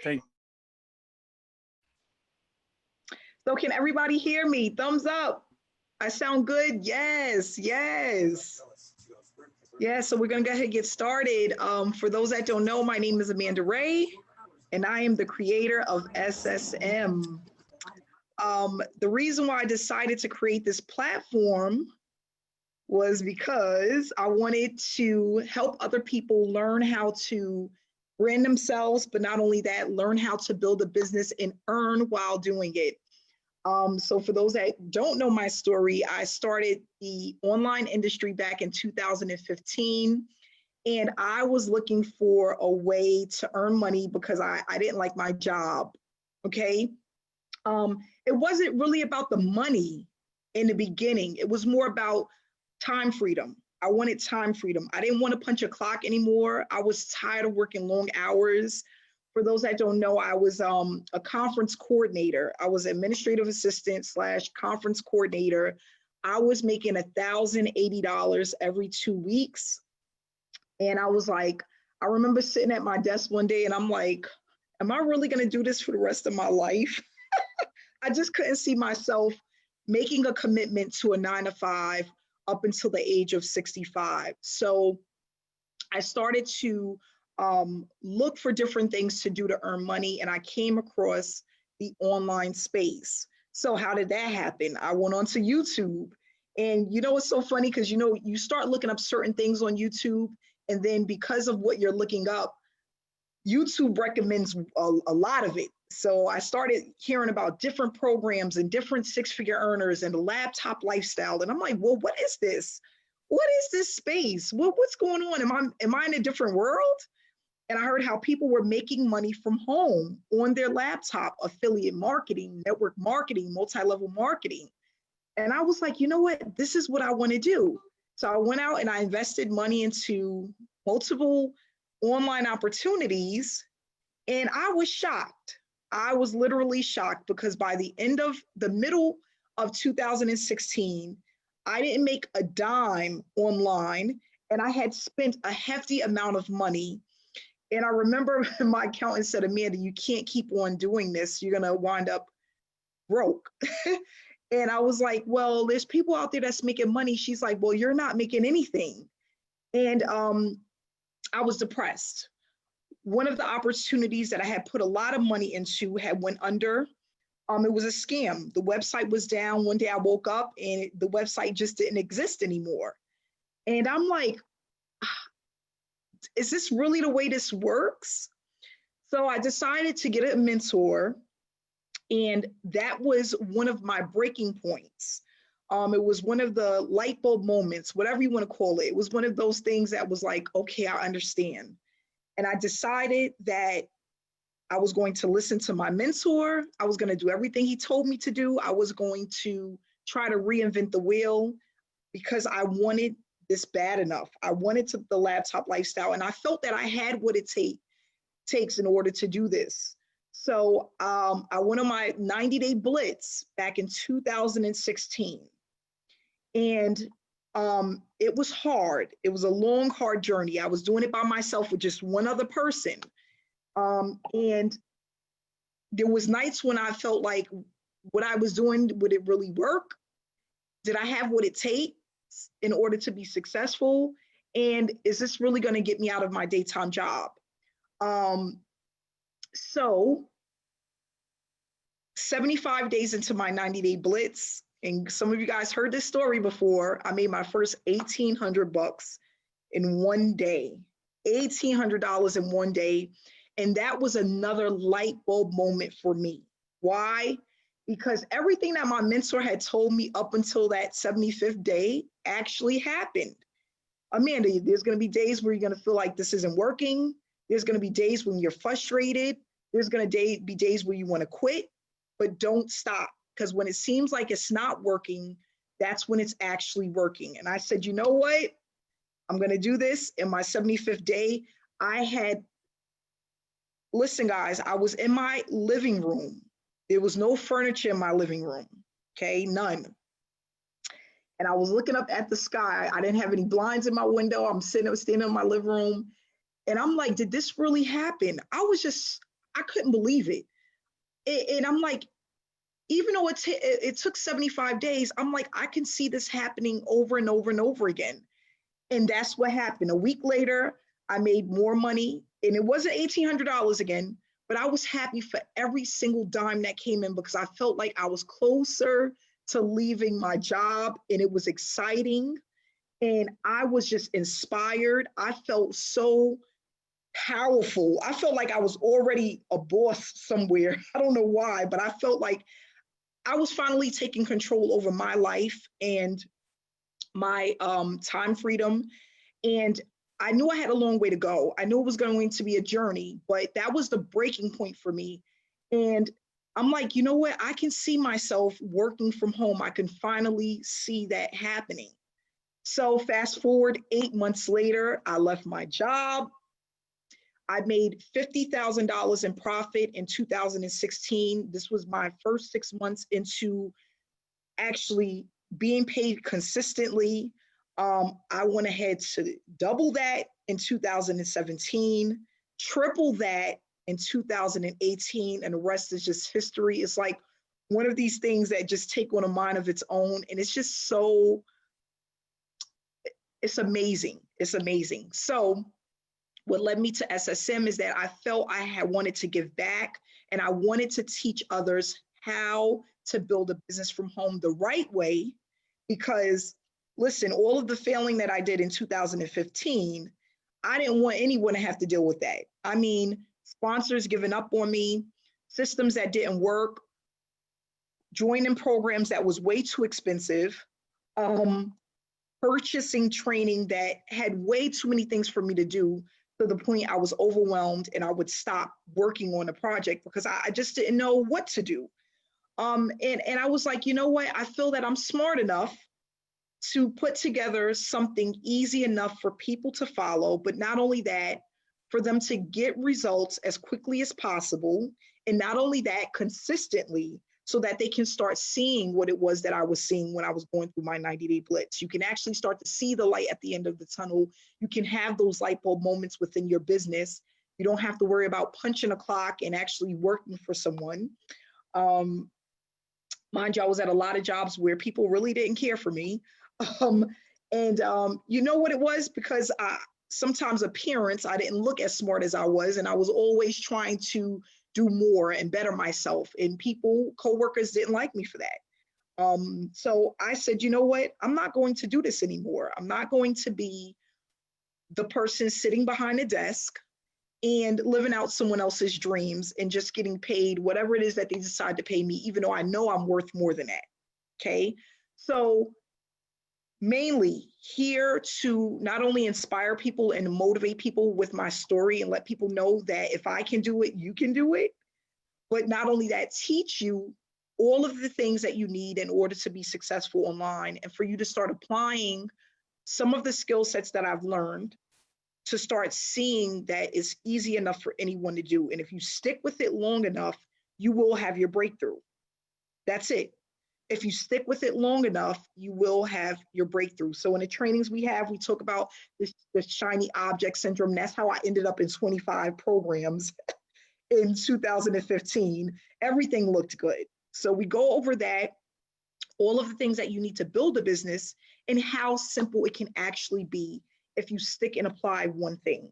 Thank So can everybody hear me? Thumbs up. I sound good? Yes, yes. Yeah, so we're gonna go ahead and get started. For those that don't know, my name is Amanda Ray, and I am the creator of SSM. The reason why I decided to create this platform was because I wanted to help other people learn how to brand themselves, but not only that, learn how to build a business and earn while doing it. So for those that don't know my story, I started the online industry back in 2015, and I was looking for a way to earn money because I didn't like my job. Okay. It wasn't really about the money in the beginning. It was more about time freedom. I wanted time freedom. I didn't want to punch a clock anymore. I was tired of working long hours. For those that don't know, I was a conference coordinator. I was administrative assistant slash conference coordinator. I was making $1,080 every 2 weeks. And I was like, I remember sitting at my desk one day and I'm like, am I really going to do this for the rest of my life? I just couldn't see myself making a commitment to a 9 to 5 up until the age of 65. So I started to look for different things to do to earn money, and I came across the online space. So how did that happen? I went onto YouTube, and it's so funny because you start looking up certain things on YouTube, and then because of what you're looking up, YouTube recommends a lot of it. So I started hearing about different programs and different six-figure earners and the laptop lifestyle. And I'm like, well, what is this? What is this space? What's going on? Am I in a different world? And I heard how people were making money from home on their laptop, affiliate marketing, network marketing, multi-level marketing. And I was like, you know what? This is what I want to do. So I went out and I invested money into multiple online opportunities, and I was shocked. I was literally shocked because by the middle of 2016, I didn't make a dime online, and I had spent a hefty amount of money. And I remember my accountant said, Amanda, you can't keep on doing this. You're going to wind up broke. And I was like, well, there's people out there that's making money. She's like, well, you're not making anything. And I was depressed. One of the opportunities that I had put a lot of money into had went under. It was a scam. The website was down. One day I woke up and the website just didn't exist anymore. And I'm like, is this really the way this works? So I decided to get a mentor, and that was one of my breaking points. It was one of the light bulb moments, whatever you want to call it. It was one of those things that was like, okay, I understand. And I decided that I was going to listen to my mentor. I was going to do everything he told me to do. I was going to try to reinvent the wheel because I wanted this bad enough. I wanted the laptop lifestyle, and I felt that I had what it takes in order to do this. So I went on my 90-day blitz back in 2016. And it was hard. It was a long, hard journey. I was doing it by myself with just one other person. And there was nights when I felt like what I was doing, would it really work? Did I have what it takes in order to be successful? And is this really going to get me out of my daytime job? So 75 days into my 90-day blitz, and some of you guys heard this story before, I made my first $1,800 in one day, $1,800 in one day. And that was another light bulb moment for me. Why? Because everything that my mentor had told me up until that 75th day actually happened. Amanda, there's going to be days where you're going to feel like this isn't working. There's going to be days when you're frustrated. There's going to be days where you want to quit, but don't stop. Because when it seems like it's not working, that's when it's actually working. And I said, you know what? I'm going to do this. In my 75th day, listen, guys, I was in my living room. There was no furniture in my living room. Okay, none. And I was looking up at the sky. I didn't have any blinds in my window. I'm standing in my living room. And I'm like, did this really happen? I I couldn't believe it. And I'm like, even though it took 75 days, I'm like, I can see this happening over and over and over again. And that's what happened. A week later, I made more money, and it wasn't $1,800 again, but I was happy for every single dime that came in because I felt like I was closer to leaving my job, and it was exciting. And I was just inspired. I felt so powerful. I felt like I was already a boss somewhere. I don't know why, but I felt like I was finally taking control over my life and my time freedom. And I knew I had a long way to go. I knew it was going to be a journey, but that was the breaking point for me. And I'm like, you know what? I can see myself working from home. I can finally see that happening. So fast forward 8 months later, I left my job. I made $50,000 in profit in 2016. This was my first 6 months into actually being paid consistently. I went ahead to double that in 2017, triple that in 2018, and the rest is just history. It's like one of these things that just take on a mind of its own, and it's just so, it's amazing. It's amazing. So what led me to SSM is that I felt I had wanted to give back, and I wanted to teach others how to build a business from home the right way. Because listen, all of the failing that I did in 2015, I didn't want anyone to have to deal with that. I mean, sponsors giving up on me, systems that didn't work, joining programs that was way too expensive, um, purchasing training that had way too many things for me to do, to the point I was overwhelmed and I would stop working on a project because I just didn't know what to do. And I was like, you know what? I feel that I'm smart enough to put together something easy enough for people to follow, but not only that, for them to get results as quickly as possible. And not only that, consistently, so that they can start seeing what it was that I was seeing when I was going through my 90-day blitz. You can actually start to see the light at the end of the tunnel. You can have those light bulb moments within your business. You don't have to worry about punching a clock and actually working for someone. Um, Mind you, I was at a lot of jobs where people really didn't care for me. Um, and you know what it was? Because sometimes appearance, I didn't look as smart as I was, and I was always trying to do more and better myself. And people, coworkers didn't like me for that. So I said, you know what? I'm not going to do this anymore. I'm not going to be the person sitting behind a desk and living out someone else's dreams and just getting paid whatever it is that they decide to pay me, even though I know I'm worth more than that. Okay. So mainly here to not only inspire people and motivate people with my story and let people know that if I can do it, you can do it. But not only that, teach you all of the things that you need in order to be successful online and for you to start applying some of the skill sets that I've learned to start seeing that it's easy enough for anyone to do. And if you stick with it long enough, you will have your breakthrough. That's it. If you stick with it long enough, you will have your breakthrough. So in the trainings we have, we talk about the shiny object syndrome. That's how I ended up in 25 programs in 2015. Everything looked good. So we go over that, all of the things that you need to build a business and how simple it can actually be if you stick and apply one thing.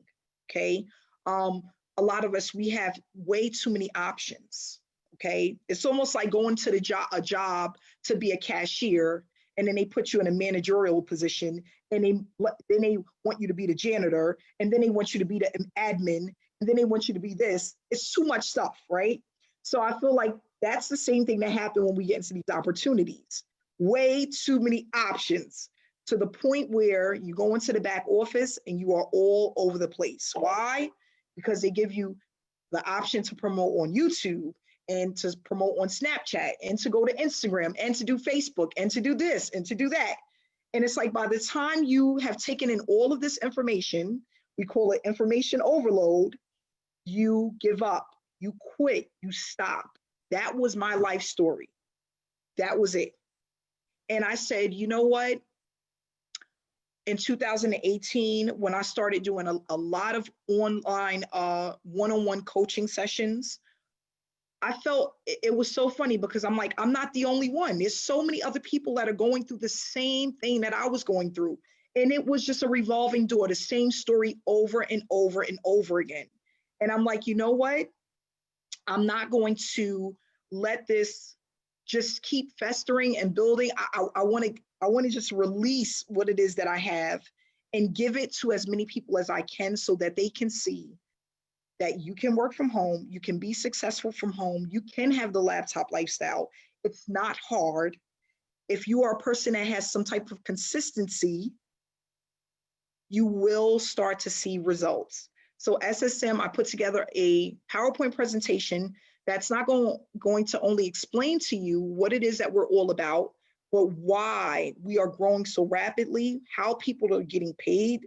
Okay. A lot of us, we have way too many options. Okay. It's almost like going to a job to be a cashier, and then they put you in a managerial position, and then they want you to be the janitor, and then they want you to be the admin, and then they want you to be this. It's too much stuff, right? So I feel like that's the same thing that happened when we get into these opportunities. Way too many options, to the point where you go into the back office and you are all over the place. Why? Because they give you the option to promote on YouTube and to promote on Snapchat and to go to Instagram and to do Facebook and to do this and to do that. And it's like by the time you have taken in all of this information, we call it information overload, you give up, you quit, you stop. That was my life story. That was it. And I said, you know what? in 2018, when I started doing a lot of online one-on-one coaching sessions, I felt it was so funny because I'm like, I'm not the only one. There's so many other people that are going through the same thing that I was going through. And it was just a revolving door, the same story over and over and over again. And I'm like, you know what? I'm not going to let this just keep festering and building. I want to just release what it is that I have and give it to as many people as I can so that they can see that you can work from home, you can be successful from home, you can have the laptop lifestyle. It's not hard. If you are a person that has some type of consistency, you will start to see results. So SSM, I put together a PowerPoint presentation that's not going to only explain to you what it is that we're all about, but why we are growing so rapidly, how people are getting paid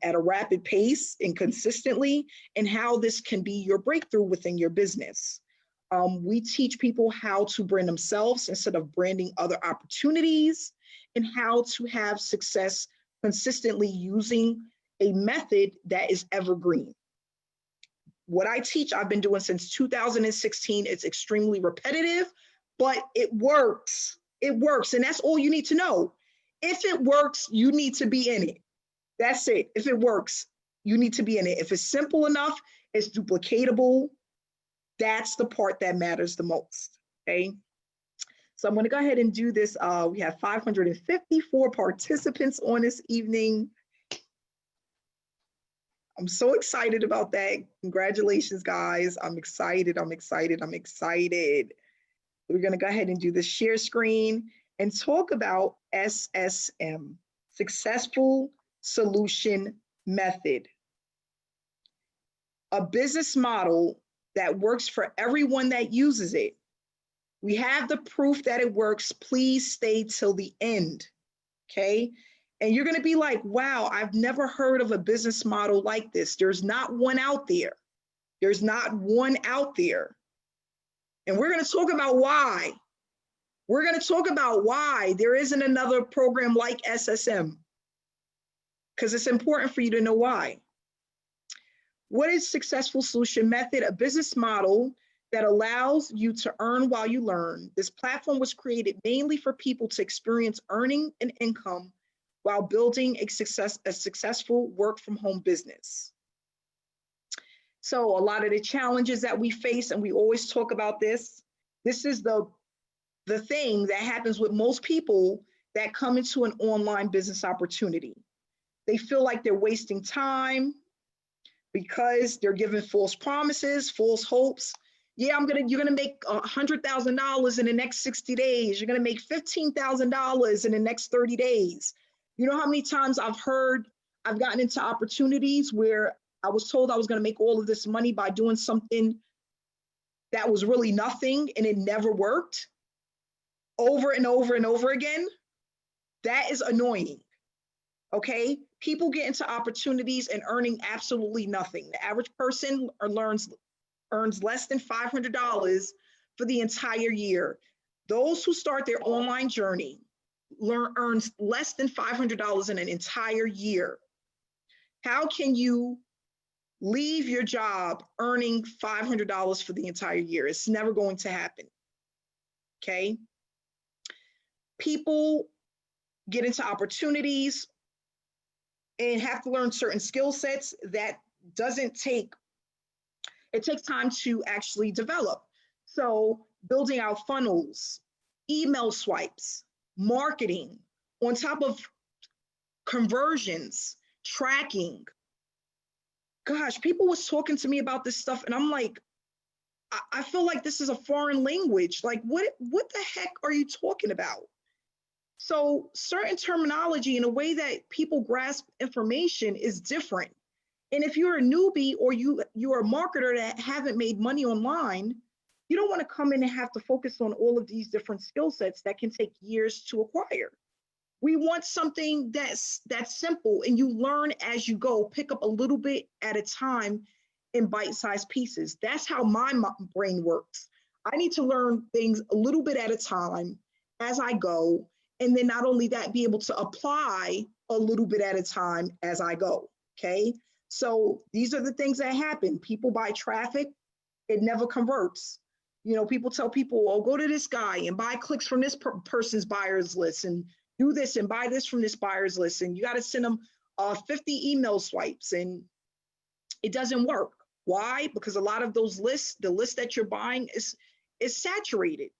at a rapid pace and consistently, and how this can be your breakthrough within your business. We teach people how to brand themselves instead of branding other opportunities, and how to have success consistently using a method that is evergreen. What I teach, I've been doing since 2016. It's extremely repetitive, but it works. It works, and that's all you need to know. If it works, you need to be in it. That's it. If it works, you need to be in it. If it's simple enough, it's duplicatable. That's the part that matters the most, okay? So I'm going to go ahead and do this. We have 554 participants on this evening. I'm so excited about that. Congratulations, guys. I'm excited. I'm excited. I'm excited. We're going to go ahead and do the share screen and talk about SSM, Successful Solution Method. A business model that works for everyone that uses it. We have the proof that it works. Please stay till the end, okay? And you're going to be like, wow, I've never heard of a business model like this. There's not one out there. There's not one out there. And we're going to talk about why. We're going to talk about why there isn't another program like SSM, because it's important for you to know why. What is Successful Solution Method? A business model that allows you to earn while you learn. This platform was created mainly for people to experience earning an income while building a successful work from home business. So a lot of the challenges that we face, and we always talk about this is the thing that happens with most people that come into an online business opportunity. They feel like they're wasting time because they're given false promises, false hopes. Yeah, you're gonna make $100,000 in the next 60 days. You're gonna make $15,000 in the next 30 days. You know how many times I've gotten into opportunities where I was told I was gonna make all of this money by doing something that was really nothing, and it never worked over and over and over again. That is annoying, okay? People get into opportunities and earning absolutely nothing. The average person earns less than $500 for the entire year. Those who start their online journey earns less than $500 in an entire year. How can you leave your job earning $500 for the entire year? It's never going to happen, okay? People get into opportunities and have to learn certain skill sets that it takes time to actually develop. So building out funnels, email swipes, marketing, on top of conversions, tracking. Gosh, people was talking to me about this stuff, and I'm like, I feel like this is a foreign language. Like, what the heck are you talking about? So certain terminology and the way that people grasp information is different. And if you're a newbie or you're a marketer that haven't made money online, you don't want to come in and have to focus on all of these different skill sets that can take years to acquire. We want something that's simple, and you learn as you go, pick up a little bit at a time in bite-sized pieces. That's how my brain works. I need to learn things a little bit at a time as I go. And then not only that, be able to apply a little bit at a time as I go. Okay. So these are the things that happen. People buy traffic, it never converts. You know, people tell people, oh, go to this guy and buy clicks from this person's buyer's list and do this and buy this from this buyer's list. And you got to send them 50 email swipes, and it doesn't work. Why? Because a lot of those lists, the list that you're buying is saturated.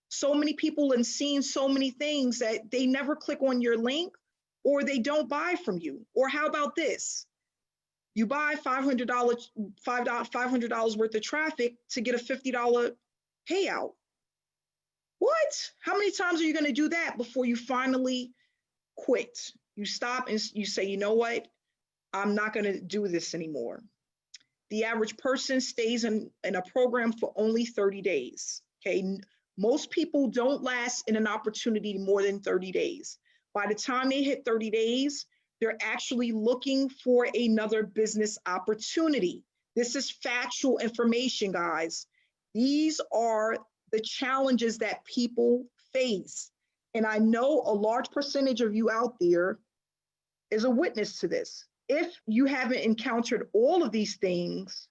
So many people and seeing so many things that they never click on your link, or they don't buy from you. Or how about this? You buy $500 worth of traffic to get a $50 payout. What? How many times are you going to do that before you finally quit? You stop and you say, you know what? I'm not going to do this anymore. The average person stays in a program for only 30 days. Okay. Most people don't last in an opportunity more than 30 days. By the time they hit 30 days, they're actually looking for another business opportunity. This is factual information, guys. These are the challenges that people face. And I know a large percentage of you out there is a witness to this. If you haven't encountered all of these things,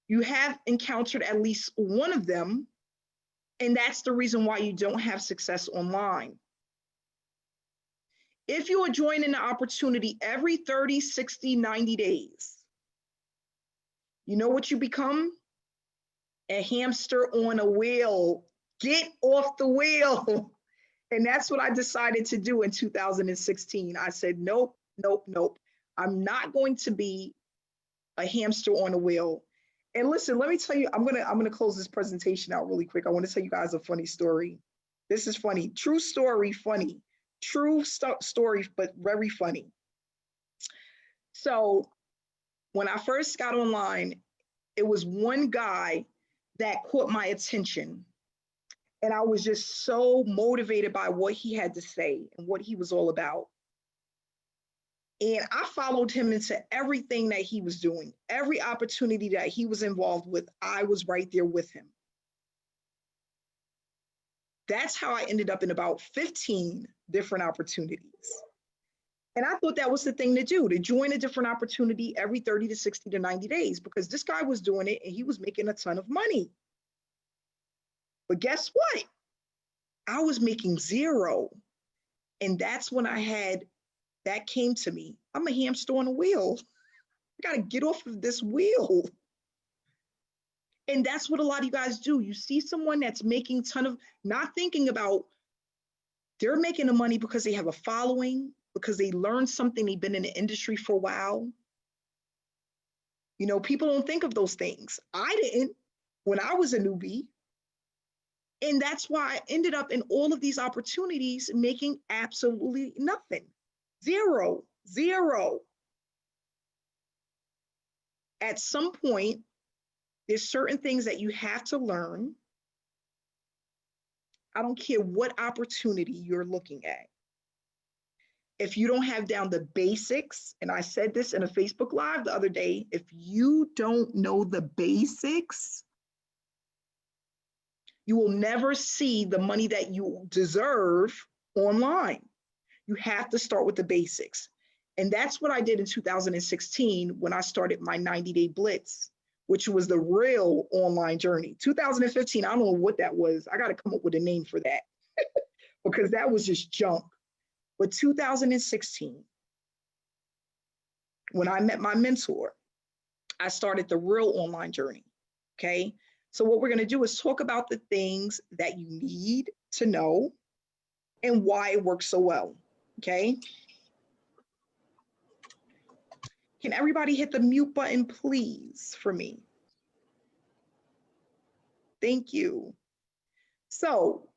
you have encountered at least one of them. And that's the reason why you don't have success online. If you are joining the opportunity every 30, 60, 90 days, you know what you become? A hamster on a wheel. Get off the wheel. And that's what I decided to do in 2016. I said, nope, nope, nope. I'm not going to be a hamster on a wheel. And listen, let me tell you, I'm gonna close this presentation out really quick. I want to tell you guys a funny story. This is funny. True story, funny. True story, but very funny. So when I first got online, it was one guy that caught my attention. And I was just so motivated by what he had to say and what he was all about. And I followed him into everything that he was doing. Every opportunity that he was involved with, I was right there with him. That's how I ended up in about 15 different opportunities. And I thought that was the thing to do, to join a different opportunity every 30 to 60 to 90 days, because this guy was doing it and he was making a ton of money. But guess what? I was making zero. And that's when that came to me. I'm a hamster on a wheel. I got to get off of this wheel. And that's what a lot of you guys do. You see someone that's making not thinking about, they're making the money because they have a following, because they learned something, they've been in the industry for a while. You know, people don't think of those things. I didn't when I was a newbie. And that's why I ended up in all of these opportunities making absolutely nothing. Zero. At some point, there's certain things that you have to learn. I don't care what opportunity you're looking at. If you don't have down the basics, and I said this in a Facebook Live the other day, if you don't know the basics, you will never see the money that you deserve online. You have to start with the basics. And that's what I did in 2016 when I started my 90-day blitz, which was the real online journey. 2015, I don't know what that was. I got to come up with a name for that because that was just junk. But 2016, when I met my mentor, I started the real online journey, okay? So what we're gonna do is talk about the things that you need to know and why it works so well, okay? Can everybody hit the mute button, please, for me? Thank you. So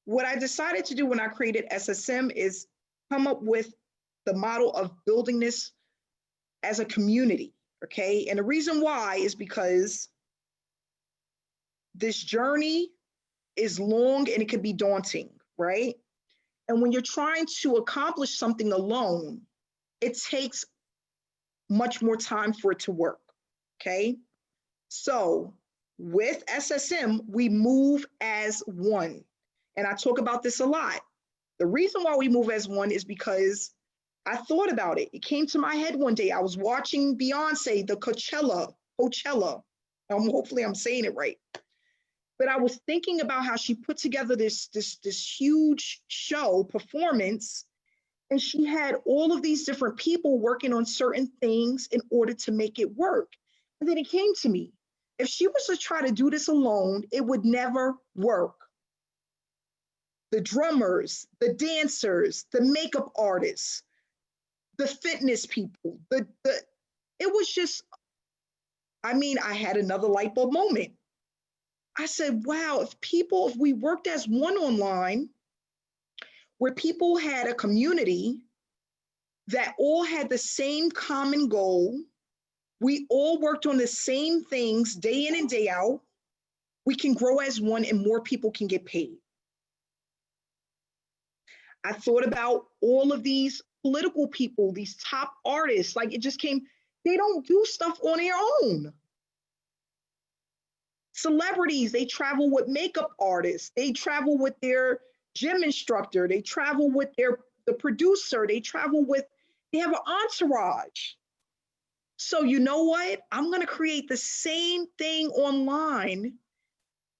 what I decided to do when I created SSM is come up with the model of building this as a community, okay? And the reason why is because this journey is long and it can be daunting, right? And when you're trying to accomplish something alone, it takes much more time for it to work, okay? So with SSM, we move as one. And I talk about this a lot. The reason why we move as one is because I thought about it. It came to my head one day. I was watching Beyonce, the Coachella. Hopefully I'm saying it right. But I was thinking about how she put together this huge show performance, and she had all of these different people working on certain things in order to make it work. And then it came to me, if she was to try to do this alone, it would never work. The drummers, the dancers, the makeup artists, the fitness people, it was just, I mean, I had another light bulb moment. I said, wow, if we worked as one online, where people had a community that all had the same common goal, we all worked on the same things day in and day out, we can grow as one and more people can get paid. I thought about all of these political people, these top artists, like it just came, they don't do stuff on their own. Celebrities, they travel with makeup artists, they travel with their gym instructor, they travel with the producer, they have an entourage. So you know what? I'm going to create the same thing online,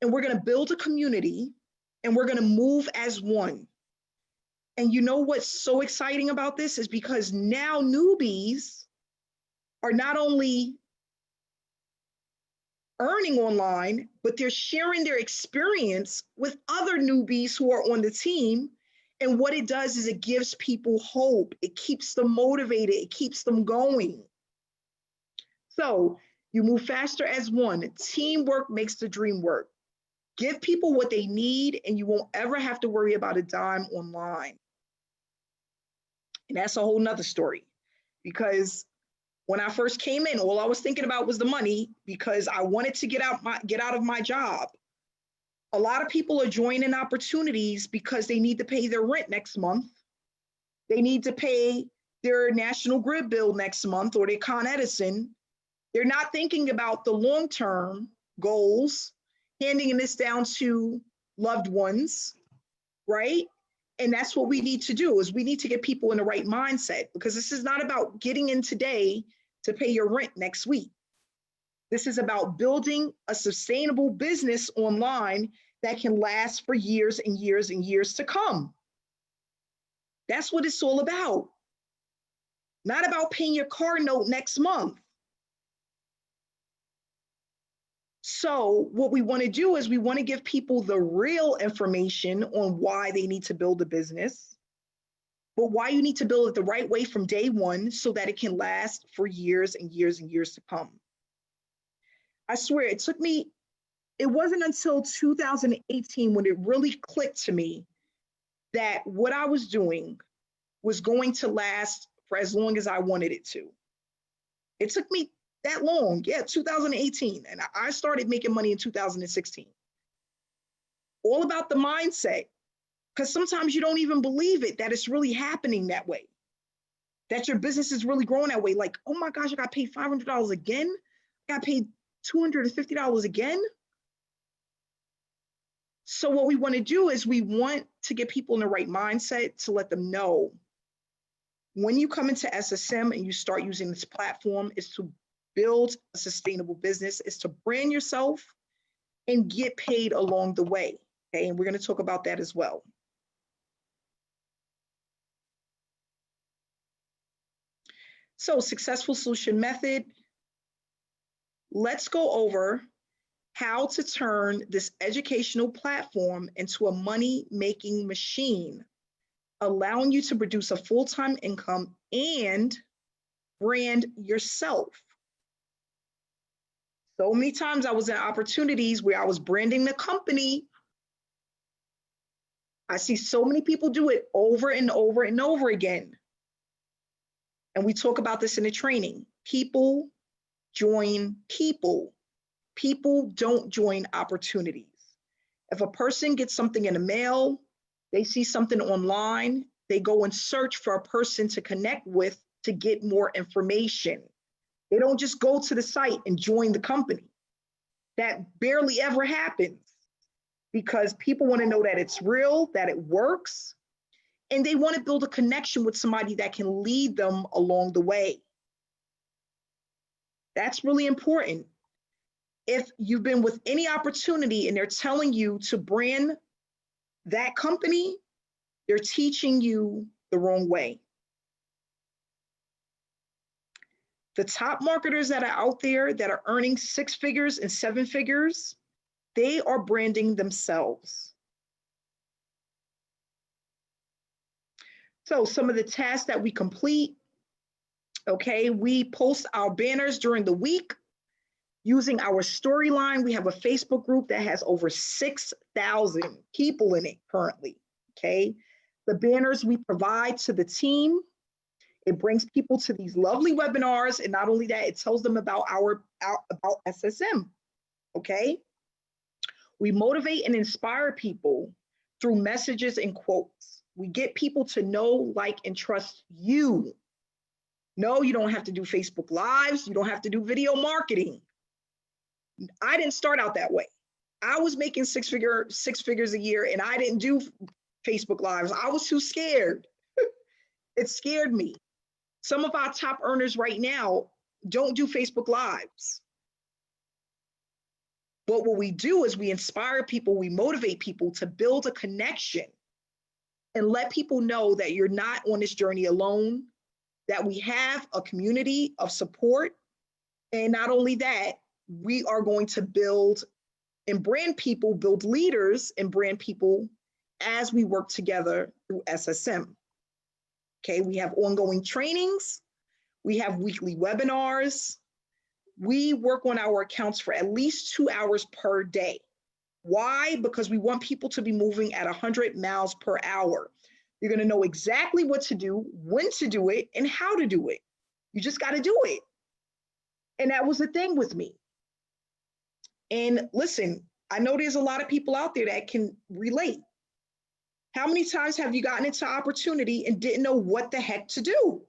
and we're going to build a community, and we're going to move as one. And you know what's so exciting about this is because now newbies are not only earning online, but they're sharing their experience with other newbies who are on the team. And what it does is it gives people hope. It keeps them motivated. It keeps them going. So you move faster as one. Teamwork makes the dream work. Give people what they need, and you won't ever have to worry about a dime online. And that's a whole nother story, because when I first came in, all I was thinking about was the money, because I wanted to get out of my job. A lot of people are joining opportunities because they need to pay their rent next month. They need to pay their National Grid bill next month, or their Con Edison. They're not thinking about the long-term goals, handing this down to loved ones, right? And that's what we need to do, is we need to get people in the right mindset, because this is not about getting in today to pay your rent next week. This is about building a sustainable business online that can last for years and years and years to come. That's what it's all about. Not about paying your car note next month. So what we want to do is we want to give people the real information on why they need to build a business, but why you need to build it the right way from day one so that it can last for years and years and years to come. I swear it wasn't until 2018 when it really clicked to me that what I was doing was going to last for as long as I wanted it to. It took me that long, 2018. And I started making money in 2016. All about the mindset, because sometimes you don't even believe it, that it's really happening that way, that your business is really growing that way. Like, oh my gosh, I got paid $500 again. I got paid $250 again. So what we want to do is we want to get people in the right mindset to let them know when you come into SSM and you start using this platform is to build a sustainable business, is to brand yourself and get paid along the way. Okay, and we're going to talk about that as well. So, successful solution method. Let's go over how to turn this educational platform into a money-making machine, allowing you to produce a full-time income and brand yourself. So many times I was in opportunities where I was branding the company. I see so many people do it over and over and over again. And we talk about this in the training. People join people. People don't join opportunities. If a person gets something in the mail, they see something online, they go and search for a person to connect with to get more information. They don't just go to the site and join the company. That barely ever happens, because people want to know that it's real, that it works. and they want to build a connection with somebody that can lead them along the way. That's really important. If you've been with any opportunity and they're telling you to brand that company, they're teaching you the wrong way. The top marketers that are out there that are earning 6 figures and 7 figures, they are branding themselves. So some of the tasks that we complete, okay, we post our banners during the week using our storyline. We have a Facebook group that has over 6,000 people in it currently, okay? The banners we provide to the team, it brings people to these lovely webinars, and not only that, it tells them about about SSM, okay? We motivate and inspire people through messages and quotes. We get people to know, like, and trust you. No, you don't have to do Facebook Lives. You don't have to do video marketing. I didn't start out that way. I was making six figures a year, and I didn't do Facebook Lives. I was too scared. It scared me. Some of our top earners right now don't do Facebook Lives. But what we do is we inspire people, we motivate people to build a connection and let people know that you're not on this journey alone, that we have a community of support. And not only that, we are going to build and brand people, build leaders and brand people as we work together through SSM. Okay, we have ongoing trainings. We have weekly webinars. We work on our accounts for at least 2 hours per day. Why? Because we want people to be moving at 100 miles per hour. You're going to know exactly what to do, when to do it, and how to do it. You just got to do it. And that was the thing with me. And listen, I know there's a lot of people out there that can relate. How many times have you gotten into opportunity and didn't know what the heck to do?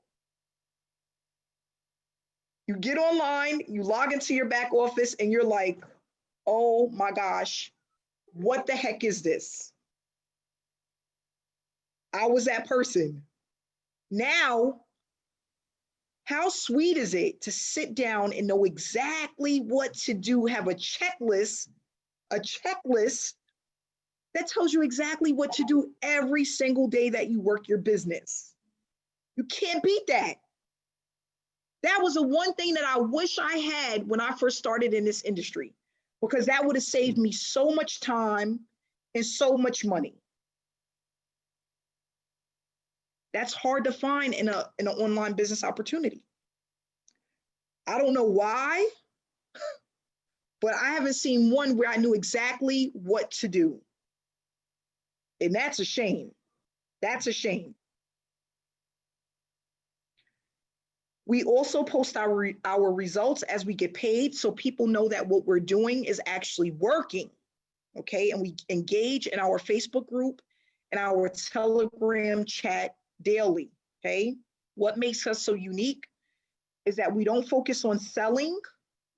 You get online, you log into your back office, and you're like, oh my gosh, what the heck is this? I was that person. Now, how sweet is it to sit down and know exactly what to do, have a checklist that tells you exactly what to do every single day that you work your business. You can't beat that. That was the one thing that I wish I had when I first started in this industry, because that would have saved me so much time and so much money. That's hard to find in an online business opportunity. I don't know why, but I haven't seen one where I knew exactly what to do. And that's a shame. That's a shame. We also post our results as we get paid, so people know that what we're doing is actually working, okay? And we engage in our Facebook group and our Telegram chat daily, okay? What makes us so unique is that we don't focus on selling,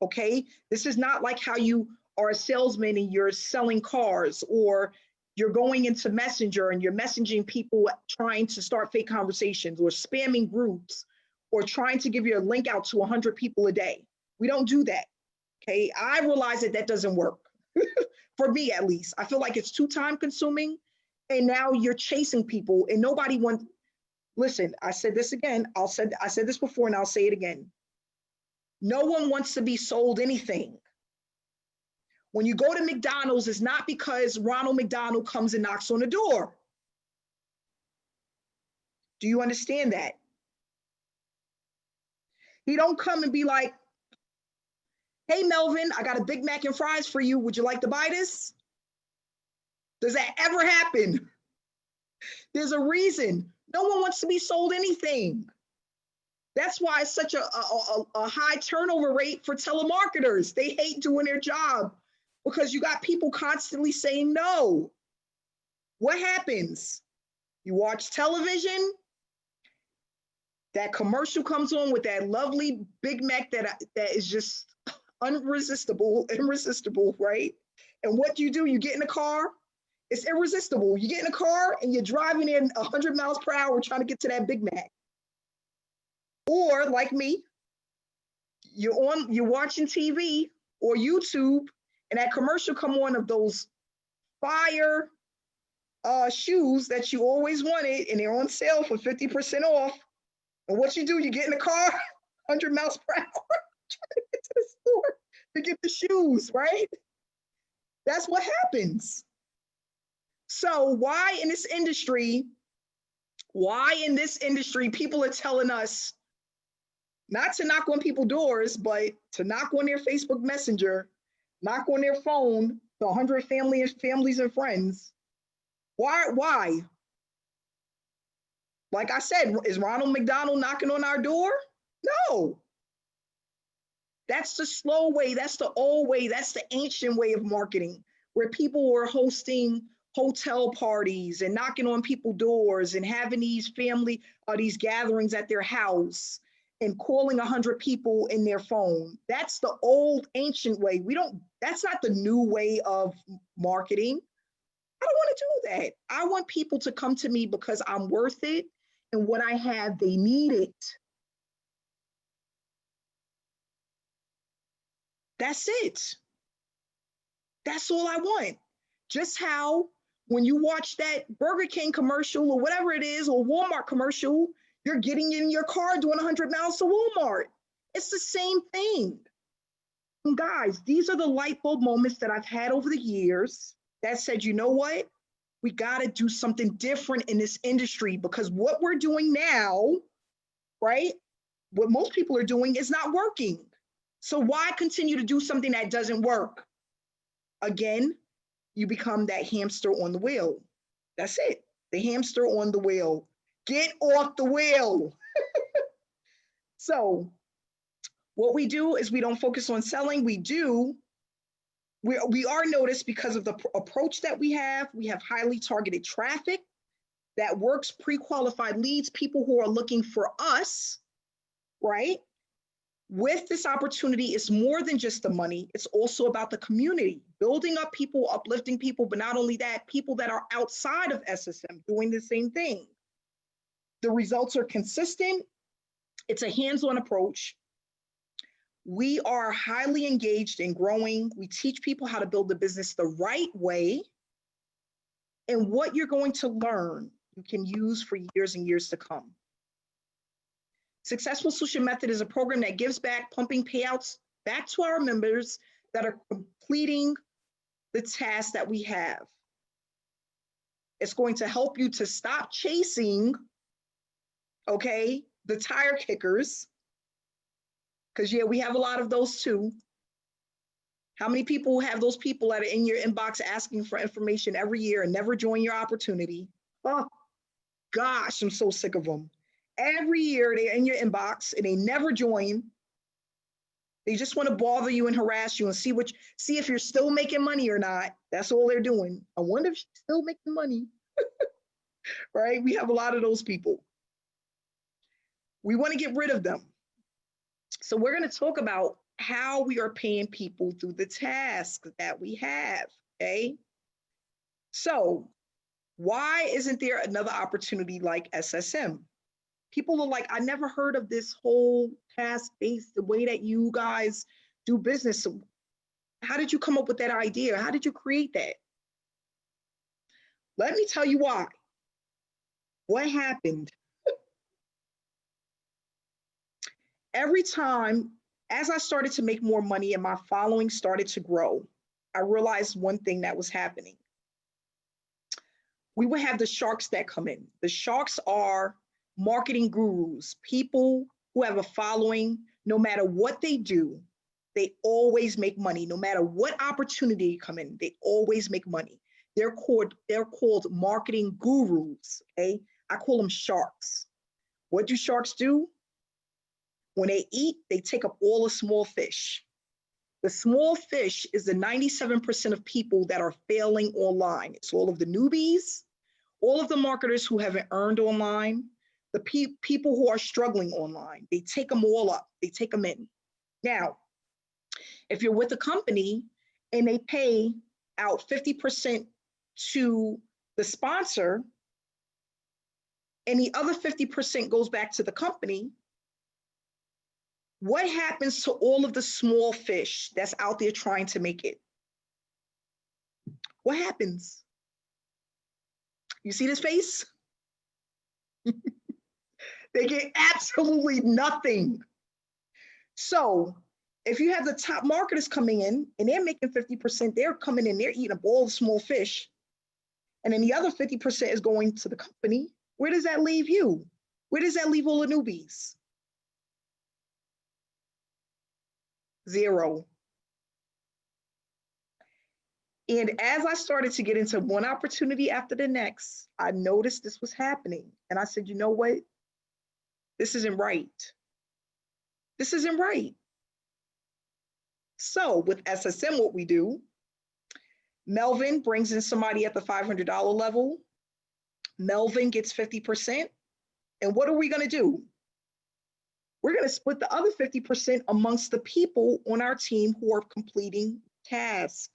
okay? This is not like how you are a salesman and you're selling cars, or you're going into Messenger and you're messaging people trying to start fake conversations, or spamming groups, or trying to give your link out to 100 people a day. We don't do that, okay? I realize that that doesn't work, for me at least. I feel like it's too time consuming, and now you're chasing people and nobody wants, listen, I said this again, I said this before and I'll say it again. No one wants to be sold anything. When you go to McDonald's, it's not because Ronald McDonald comes and knocks on the door. Do you understand that? He don't come and be like, hey, Melvin, I got a Big Mac and fries for you. Would you like to buy this? Does that ever happen? There's a reason. No one wants to be sold anything. That's why it's such a high turnover rate for telemarketers. They hate doing their job because you got people constantly saying no. What happens? You watch television, that commercial comes on with that lovely Big Mac that is just irresistible, right? And what do? You get in the car It's irresistible. You get in a car and you're driving in 100 miles per hour trying to get to that Big Mac. Or like me, you're watching TV or YouTube, and that commercial come on of those fire shoes that you always wanted, and they're on sale for 50% off. And what you do, you get in the car, 100 miles per hour, trying to get to the store to get the shoes, right? That's what happens. So why in this industry, people are telling us not to knock on people's doors, but to knock on their Facebook Messenger, knock on their phone to 100 families and friends. Why? Like I said, is Ronald McDonald knocking on our door? No. That's the slow way. That's the old way. That's the ancient way of marketing, where people were hosting hotel parties and knocking on people's doors and having these these gatherings at their house and calling 100 people in their phone. That's the old ancient way. That's not the new way of marketing. I don't want to do that. I want people to come to me because I'm worth it, and what I have, they need it. That's it. That's all I want. Just how when you watch that Burger King commercial or whatever it is, or Walmart commercial, you're getting in your car doing 100 miles to Walmart. It's the same thing. And guys, these are the light bulb moments that I've had over the years that said, you know what? We got to do something different in this industry, because what we're doing now, right? What most people are doing is not working. So why continue to do something that doesn't work? Again, you become that hamster on the wheel. That's it. The hamster on the wheel. Get off the wheel. So what we do is we don't focus on selling. We are noticed because of the approach that we have. We have highly targeted traffic that works, pre-qualified leads, people who are looking for us, right? With this opportunity, it's more than just the money. It's also about the community, building up people, uplifting people, but not only that, people that are outside of SSM doing the same thing. The results are consistent. It's a hands-on approach. We are highly engaged in growing. We teach people how to build the business the right way. And what you're going to learn, you can use for years and years to come. Successful Solution Method is a program that gives back, pumping payouts back to our members that are completing the tasks that we have. It's going to help you to stop chasing, okay, the tire kickers, because yeah, we have a lot of those too. How many people have those people that are in your inbox asking for information every year and never join your opportunity? Oh gosh, I'm so sick of them. Every year they're in your inbox and they never join. They just want to bother you and harass you and see if you're still making money or not. That's all they're doing. I wonder if she's still making money. Right? We have a lot of those people. We want to get rid of them. So we're going to talk about how we are paying people through the tasks that we have, okay? So why isn't there another opportunity like SSM? People are like, I never heard of this whole task-based, the way that you guys do business. So how did you come up with that idea? How did you create that? Let me tell you why. What happened? Every time, as I started to make more money and my following started to grow, I realized one thing that was happening. We would have the sharks that come in. The sharks are marketing gurus, people who have a following. No matter what they do, they always make money. No matter what opportunity come in, they always make money. They're called marketing gurus, okay? I call them sharks. What do sharks do? When they eat, they take up all the small fish. The small fish is the 97% of people that are failing online. It's all of the newbies, all of the marketers who haven't earned online, the people who are struggling online. They take them all up. They take them in. Now, if you're with a company and they pay out 50% to the sponsor and the other 50% goes back to the company, what happens to all of the small fish that's out there trying to make it? What happens? You see this face? They get absolutely nothing. So if you have the top marketers coming in and they're making 50%, they're coming in, they're eating up all the small fish. And then the other 50% is going to the company. Where does that leave you? Where does that leave all the newbies? Zero. And as I started to get into one opportunity after the next, I noticed this was happening. And I said, you know what? This isn't right. This isn't right. So with SSM, what we do, Melvin brings in somebody at the $500 level. Melvin gets 50%. And what are we going to do? We're going to split the other 50% amongst the people on our team who are completing tasks.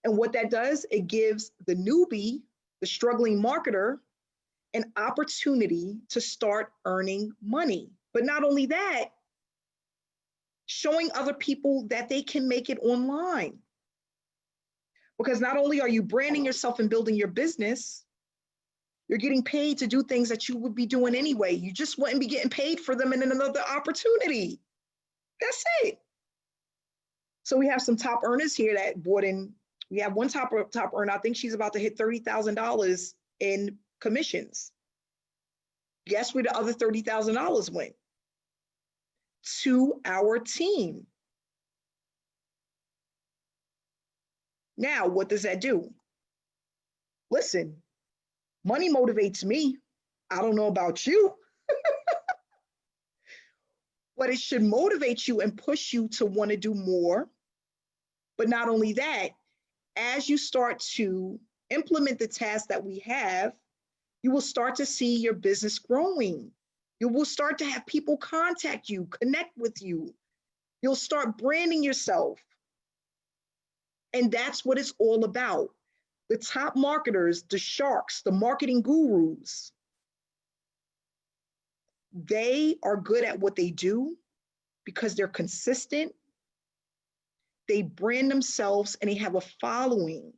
And what that does, it gives the newbie, the struggling marketer, an opportunity to start earning money. But not only that, showing other people that they can make it online. Because not only are you branding yourself and building your business, you're getting paid to do things that you would be doing anyway. You just wouldn't be getting paid for them in another opportunity. That's it. So we have some top earners here that bought in. We have one top earner. I think she's about to hit $30,000 in commissions. Guess where the other $30,000 went? To our team. Now, what does that do? Listen, money motivates me. I don't know about you. But it should motivate you and push you to want to do more. But not only that, as you start to implement the tasks that we have, you will start to see your business growing. You will start to have people contact you, connect with you. You'll start branding yourself. And that's what it's all about. The top marketers, the sharks, the marketing gurus, they are good at what they do because they're consistent. They brand themselves and they have a following.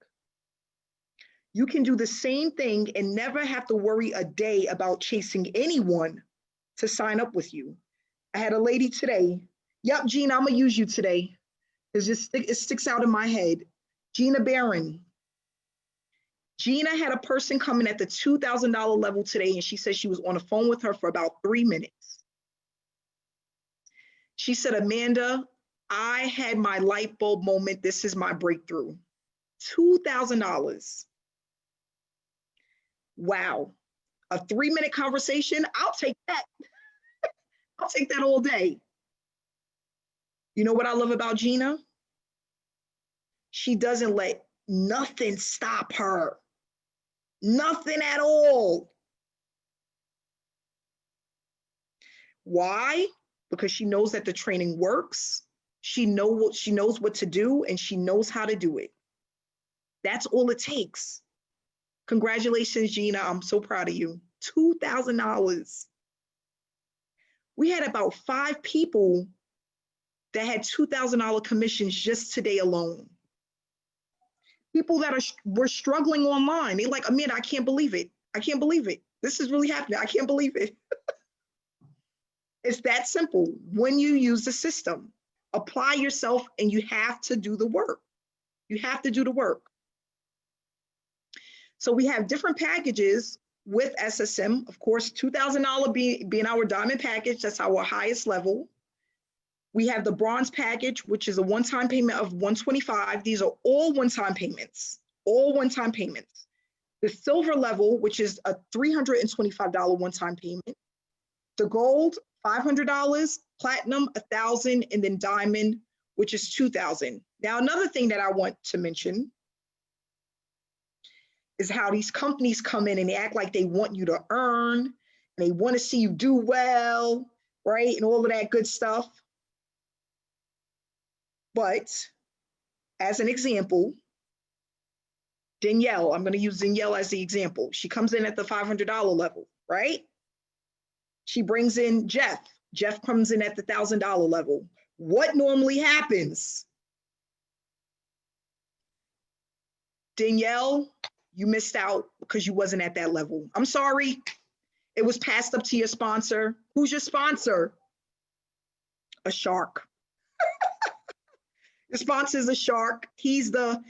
You can do the same thing and never have to worry a day about chasing anyone to sign up with you. I had a lady today. Yep, Gina, I'm gonna use you today. It sticks out in my head. Gina Barron. Gina had a person coming at the $2,000 level today, and she said she was on the phone with her for about 3 minutes. She said, Amanda, I had my light bulb moment. This is my breakthrough. $2,000. Wow. A 3-minute conversation, I'll take that. I'll take that all day. You know what I love about Gina? She doesn't let nothing stop her. Nothing at all. Why? Because she knows that the training works. She knows what to do, and she knows how to do it. That's all it takes. Congratulations, Gina. I'm so proud of you. $2,000. We had about 5 people that had $2,000 commissions just today alone. People that were struggling online. They're like, Amanda, I can't believe it. I can't believe it. This is really happening. I can't believe it. It's that simple. When you use the system, apply yourself, and you have to do the work. You have to do the work. So we have different packages with SSM. Of course, $2,000 being our diamond package. That's our highest level. We have the bronze package, which is a one-time payment of $125. These are all one-time payments, all one-time payments. The silver level, which is a $325 one-time payment. The gold, $500, platinum, $1,000, and then diamond, which is $2,000. Now, another thing that I want to mention is how these companies come in and they act like they want you to earn, and they want to see you do well, right? And all of that good stuff. But as an example, Danielle, I'm going to use Danielle as the example. She comes in at the $500 level, right? She brings in Jeff. Jeff comes in at the $1,000 level. What normally happens? Danielle, you missed out because you wasn't at that level. I'm sorry. It was passed up to your sponsor. Who's your sponsor? A shark. The sponsor is a shark. He's the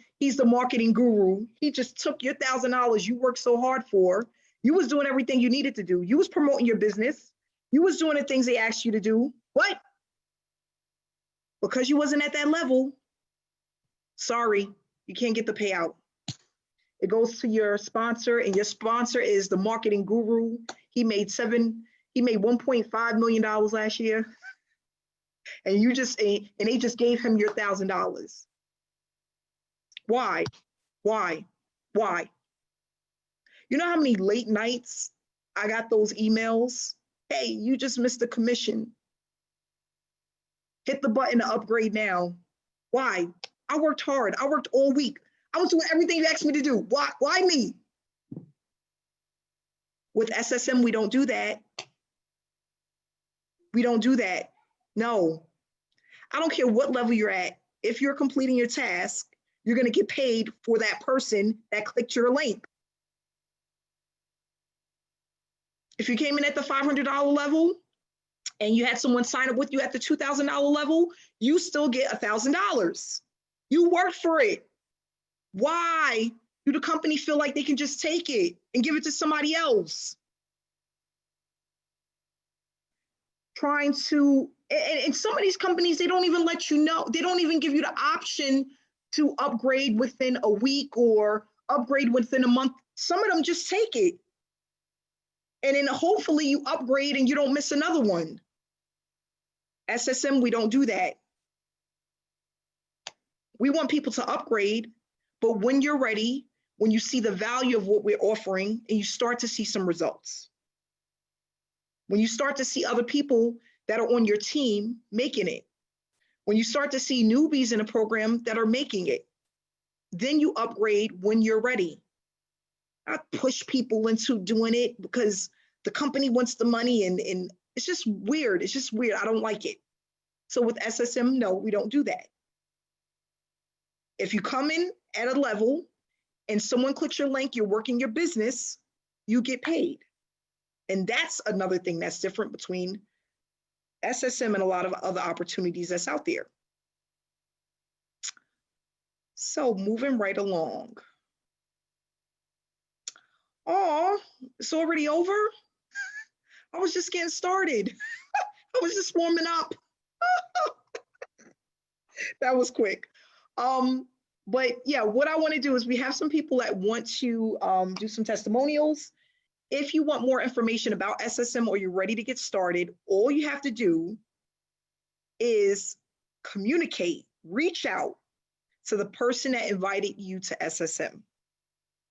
marketing guru. He just took your $1,000 you worked so hard for. You was doing everything you needed to do. You was promoting your business. You was doing the things they asked you to do. What? Because you wasn't at that level, sorry, you can't get the payout. It goes to your sponsor, and your sponsor is the marketing guru. He made $1.5 million last year. And they just gave him your $1,000. Why? Why? Why? You know how many late nights I got those emails? Hey, you just missed the commission. Hit the button to upgrade now. Why? I worked hard. I worked all week. I was doing everything you asked me to do. Why me? With SSM, we don't do that. We don't do that. No. I don't care what level you're at. If you're completing your task, you're going to get paid for that person that clicked your link. If you came in at the $500 level and you had someone sign up with you at the $2,000 level, you still get $1,000. You worked for it. Why do the company feel like they can just take it and give it to somebody else? Trying to, and some of these companies, they don't even let you know. They don't even give you the option to upgrade within a week or upgrade within a month. Some of them just take it. And then hopefully you upgrade and you don't miss another one. SSM, we don't do that. We want people to upgrade, but when you're ready, when you see the value of what we're offering and you start to see some results, when you start to see other people that are on your team making it, when you start to see newbies in a program that are making it, then you upgrade when you're ready. Not push people into doing it because the company wants the money and it's just weird. It's just weird. I don't like it. So with SSM, no, we don't do that. If you come in at a level and someone clicks your link, you're working your business, you get paid. And that's another thing that's different between SSM and a lot of other opportunities that's out there. So moving right along. Oh, it's already over? I was just getting started. I was just warming up. That was quick. But yeah, what I want to do is we have some people that want to do some testimonials. If you want more information about SSM or you're ready to get started, all you have to do is communicate, reach out to the person that invited you to SSM.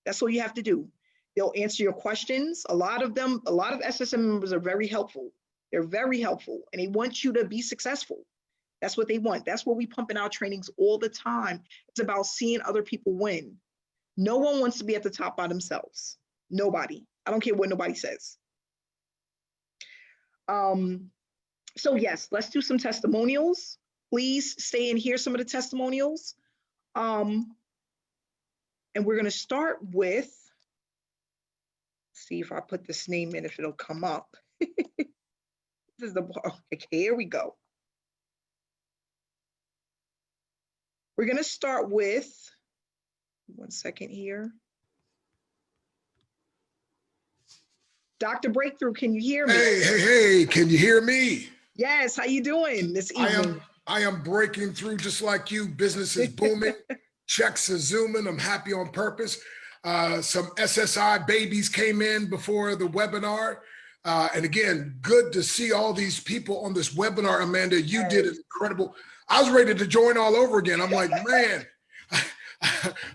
That's all you have to do. They'll answer your questions. A lot of SSM members are very helpful. They're very helpful and they want you to be successful. That's what they want. That's what we pump in our trainings all the time. It's about seeing other people win. No one wants to be at the top by themselves. Nobody. I don't care what nobody says. So yes, let's do some testimonials. Please stay and hear some of the testimonials. And we're going to start with, see if I put this name in, if it'll come up. This is the, okay, here we go. We're going to start with, one second here. Dr. Breakthrough, can you hear me? Hey, can you hear me? Yes, how you doing this evening? I am breaking through just like you. Business is booming. Checks are zooming. I'm happy on purpose. Some SSI babies came in before the webinar. And again, good to see all these people on this webinar. Amanda, you did it incredible. I was ready to join all over again. I'm like, man.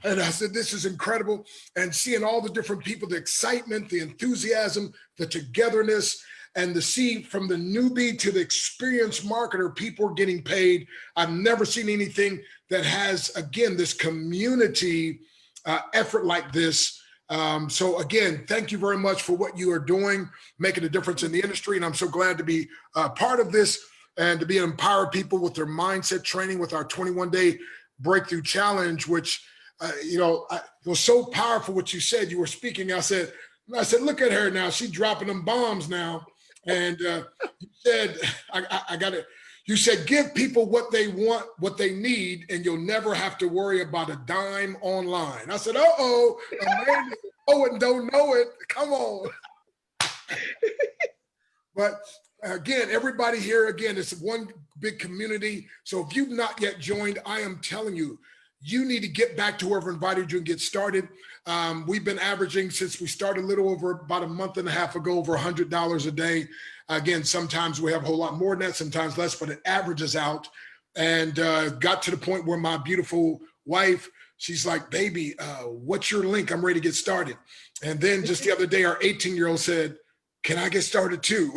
And I said, this is incredible. And seeing all the different people, the excitement, the enthusiasm, the togetherness, and to see from the newbie to the experienced marketer, people are getting paid. I've never seen anything that has, again, this community effort like this. So again, thank you very much for what you are doing, making a difference in the industry. And I'm so glad to be part of this and to be empower people with their mindset training with our 21-day breakthrough challenge, which, it was so powerful what you said. You were speaking. I said, look at her now. She's dropping them bombs now. And you said, I got it. You said, give people what they want, what they need, and you'll never have to worry about a dime online. I said, uh-oh, Amanda, know it and don't know it. Come on. But again, everybody here, again, it's one big community. So if you've not yet joined, I am telling you, you need to get back to whoever invited you and get started. We've been averaging since we started a little over about a month and a half ago, over $100 a day. Again, sometimes we have a whole lot more than that, sometimes less, but it averages out. And got to the point where my beautiful wife, she's like, baby, what's your link? I'm ready to get started. And then just the other day, our 18-year-old said, can I get started too?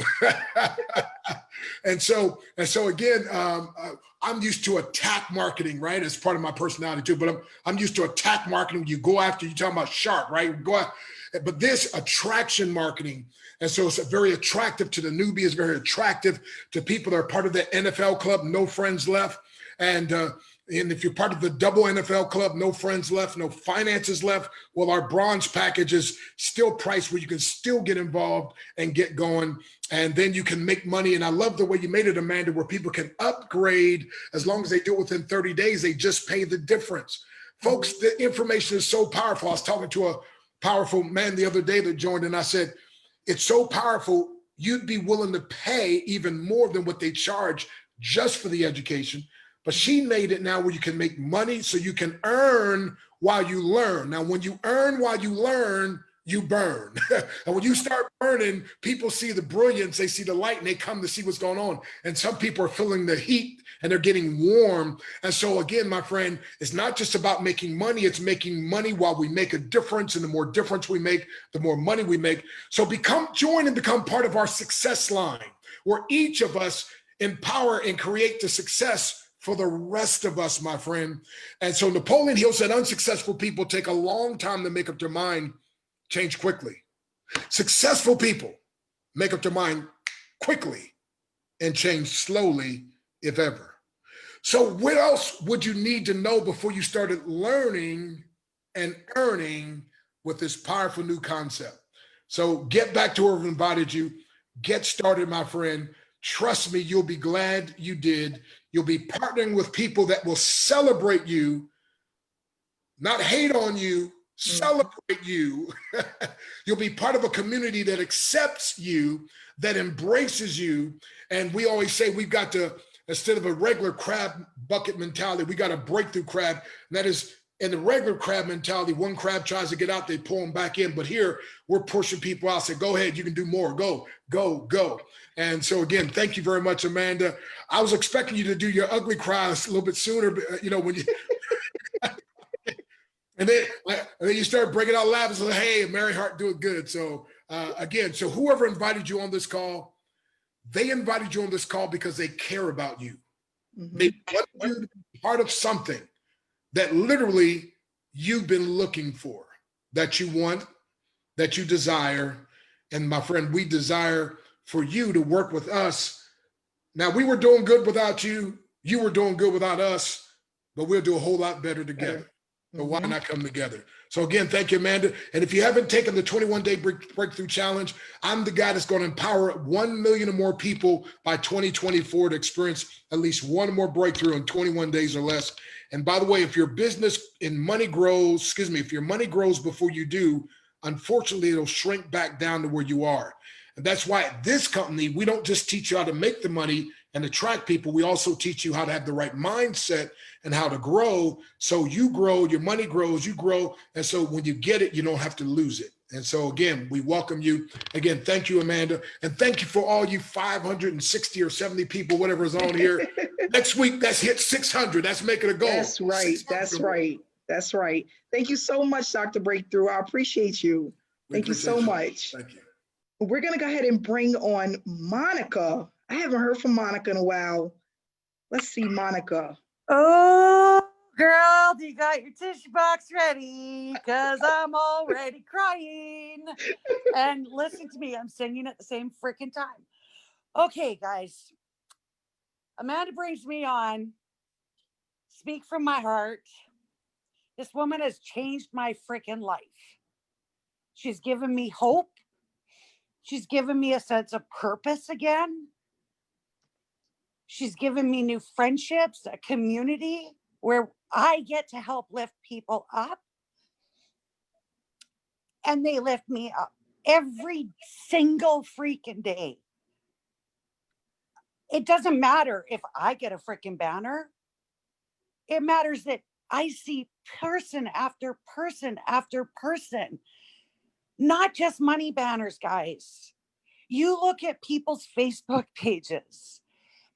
And so again, I'm used to attack marketing, right? It's part of my personality too, but I'm used to attack marketing. You go after, you're talking about sharp, right? But this attraction marketing. And so it's very attractive to the newbie. It's very attractive to people that are part of the NFL club, no friends left. And if you're part of the double NFL club, no friends left, no finances left. Well, our bronze package is still priced where you can still get involved and get going. And then you can make money. And I love the way you made it, Amanda, where people can upgrade as long as they do it within 30 days, they just pay the difference. Folks, the information is so powerful. I was talking to a powerful man the other day that joined, and I said, it's so powerful, you'd be willing to pay even more than what they charge just for the education. But she made it now where you can make money so you can earn while you learn. Now, when you earn while you learn, you burn. And when you start burning, people see the brilliance, they see the light, and they come to see what's going on. And some people are feeling the heat and they're getting warm. And so again, my friend, it's not just about making money, it's making money while we make a difference. And the more difference we make, the more money we make. So join and become part of our success line, where each of us empower and create the success for the rest of us, my friend. And so Napoleon Hill said, unsuccessful people take a long time to make up their mind, change quickly. Successful people make up their mind quickly and change slowly, if ever. So what else would you need to know before you started learning and earning with this powerful new concept? So get back to whoever invited you. Get started, my friend. Trust me, you'll be glad you did. You'll be partnering with people that will celebrate you, not hate on you, celebrate you. You'll be part of a community that accepts you, that embraces you. And we always say we've got to, instead of a regular crab bucket mentality, we got a breakthrough crab. And that is, in the regular crab mentality, one crab tries to get out, they pull them back in. But here, we're pushing people out, say, go ahead, you can do more, go, go, go. And so again, thank you very much, Amanda. I was expecting you to do your ugly cry a little bit sooner, but when you, and then you start breaking out laughing, so hey, Mary Hart doing good. So again, so whoever invited you on this call, they invited you on this call because they care about you. They want you to be part of something that literally you've been looking for, that you want, that you desire. And my friend, we desire for you to work with us. Now, we were doing good without you. You were doing good without us, but we'll do a whole lot better together. So why not come together? So again, thank you, Amanda. And if you haven't taken the 21-day breakthrough challenge, I'm the guy that's going to empower 1 million or more people by 2024 to experience at least one more breakthrough in 21 days or less. And by the way, if your business and money grows, if your money grows before you do, unfortunately, it'll shrink back down to where you are. And that's why at this company, we don't just teach you how to make the money and attract people. We also teach you how to have the right mindset and how to grow. So you grow, your money grows, you grow. And so when you get it, you don't have to lose it. And so again, we welcome you. Again, thank you, Amanda. And thank you for all you 560 or 70 people, whatever is on here. Next week, that's hit 600. That's making a goal. That's right. That's right. That's right. Thank you so much, Dr. Breakthrough. I appreciate you. Thank you so much. Thank you. We're going to go ahead and bring on Monica. I haven't heard from Monica in a while. Let's see, Monica. Oh, girl, you got your tissue box ready? Because I'm already crying. And listen to me, I'm singing at the same freaking time. Okay, guys. Amanda brings me on. Speak from my heart. This woman has changed my freaking life. She's given me hope. She's given me a sense of purpose again. She's given me new friendships, a community where I get to help lift people up. And they lift me up every single freaking day. It doesn't matter if I get a freaking banner. It matters that I see person after person after person, not just money banners, guys. You look at people's Facebook pages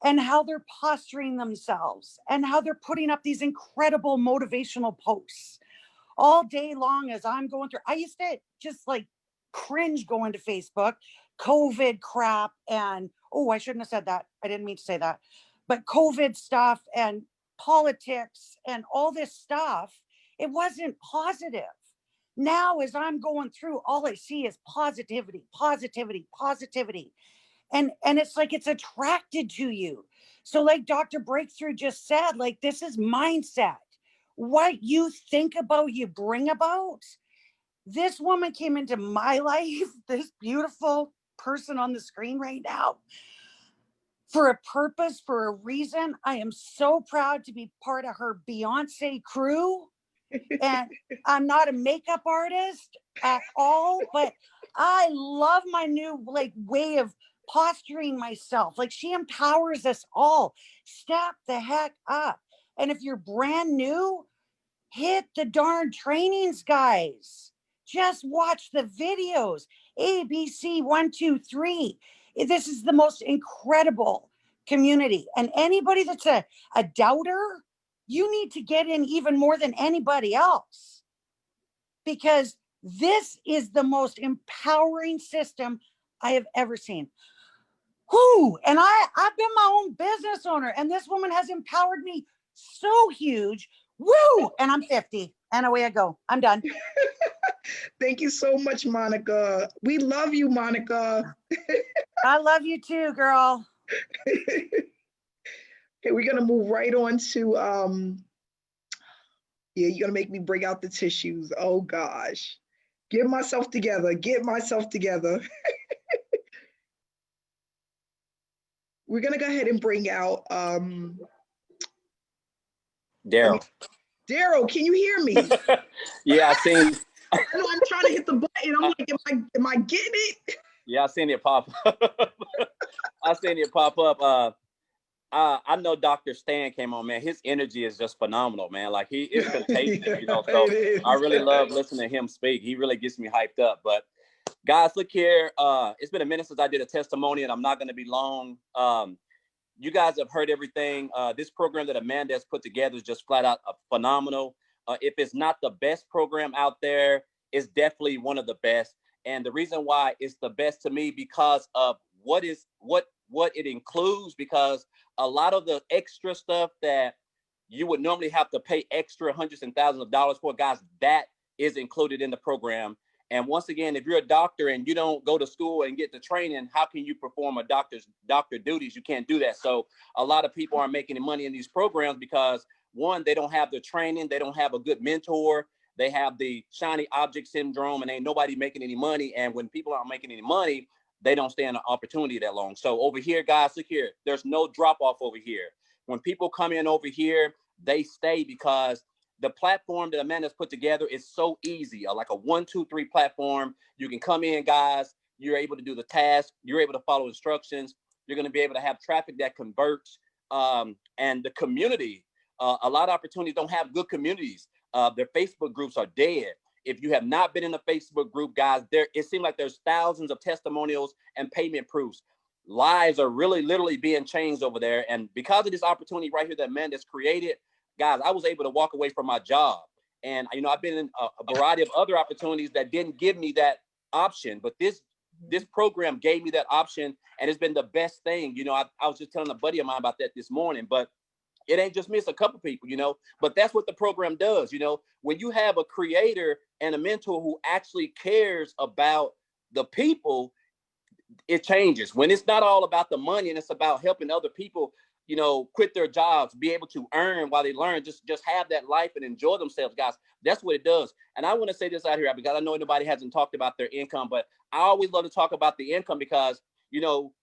and how they're posturing themselves and how they're putting up these incredible motivational posts all day long as I'm going through. I used to just like cringe going to Facebook, COVID crap. And oh, I shouldn't have said that. I didn't mean to say that. But COVID stuff and politics and all this stuff, it wasn't positive. Now, as I'm going through, all I see is positivity, positivity, positivity. And it's like it's attracted to you. So like Dr. Breakthrough just said, like this is mindset. What you think about, you bring about. This woman came into my life, this beautiful person on the screen right now, for a purpose, for a reason. I am so proud to be part of her Beyonce crew. And I'm not a makeup artist at all, but I love my new like way of posturing myself. Like she empowers us all. Step the heck up. And if you're brand new, hit the darn trainings, guys. Just watch the videos. ABC 1, 2, 3. This is the most incredible community. And anybody that's a doubter, you need to get in even more than anybody else, because this is the most empowering system I have ever seen. Whoo! And I've been my own business owner, and this woman has empowered me so huge. Woo! And I'm 50, and away I go. I'm done. Thank you so much, Monica. We love you, Monica. I love you too, girl. Okay, we're gonna move right on to yeah, you're gonna make me bring out the tissues. Oh gosh. Get myself together. Get myself together. We're gonna go ahead and bring out Daryl. Daryl, can you hear me? Yeah, I seen. I know I'm trying to hit the button. I'm like, am I getting it? Yeah, I seen it pop up. I seen it pop up. I know Dr. Stan came on, man. His energy is just phenomenal, man. Like he is contagious, you know. So I really love listening to him speak. He really gets me hyped up. But guys, look here. It's been a minute since I did a testimony, and I'm not going to be long. You guys have heard everything. This program that Amanda has put together is just flat out phenomenal. If it's not the best program out there, it's definitely one of the best. And the reason why it's the best to me because of what it includes, because a lot of the extra stuff that you would normally have to pay extra hundreds and thousands of dollars for, guys, that is included in the program. And once again, if you're a doctor and you don't go to school and get the training, how can you perform a doctor duties? You can't do that. So a lot of people aren't making any money in these programs because, one, they don't have the training, they don't have a good mentor, they have the shiny object syndrome, and ain't nobody making any money. And when people aren't making any money, they don't stay in an opportunity that long. So over here, guys, look here, there's no drop off over here. When people come in over here, they stay because the platform that Amanda's put together is so easy, like a 1, 2, 3 platform. You can come in, guys. You're able to do the task. You're able to follow instructions. You're going to be able to have traffic that converts. And the community, a lot of opportunities don't have good communities. Their Facebook groups are dead. If you have not been in a Facebook group, guys, it seems like there's thousands of testimonials and payment proofs. Lives are really literally being changed over there. And because of this opportunity right here that Amanda's created, guys, I was able to walk away from my job. And, you know, I've been in a variety of other opportunities that didn't give me that option. But this program gave me that option, and it's been the best thing. You know, I was just telling a buddy of mine about that this morning. But It ain't just me, it's a couple people, you know, but that's what the program does. You know, when you have a creator and a mentor who actually cares about the people, it changes. When it's not all about the money and it's about helping other people, you know, quit their jobs, be able to earn while they learn, just have that life and enjoy themselves, guys. That's what it does. And I want to say this out here because I know nobody hasn't talked about their income, but I always love to talk about the income because, you know,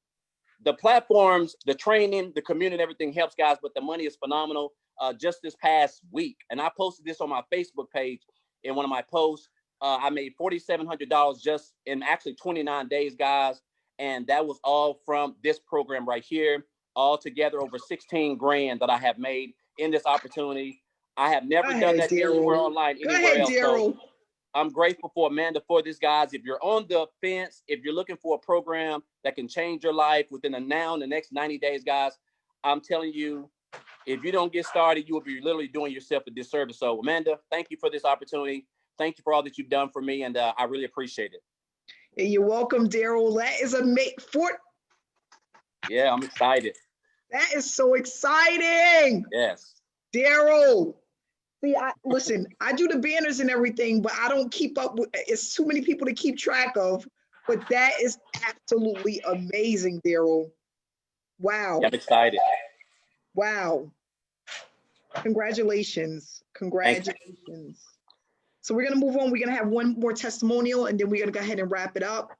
the platforms, the training, the community, everything helps, guys, but the money is phenomenal. Just this past week, and I posted this on my Facebook page in one of my posts, I made $4,700 just in actually 29 days, guys. And that was all from this program right here. All together over 16 grand that I have made in this opportunity. I have never done that anywhere online, anywhere else. So I'm grateful for Amanda for this, guys. If you're on the fence, if you're looking for a program that can change your life within the next 90 days, guys, I'm telling you, if you don't get started, you will be literally doing yourself a disservice. So Amanda, thank you for this opportunity. Thank you for all that you've done for me. And I really appreciate it. You're welcome, Daryl. That is Yeah, I'm excited. That is so exciting. Yes. Daryl. See, listen, I do the banners and everything, but I don't keep up with, it's too many people to keep track of, but that is absolutely amazing, Daryl. Wow. I'm excited. Wow. Congratulations. Congratulations. So we're going to move on. We're going to have one more testimonial, and then we're going to go ahead and wrap it up.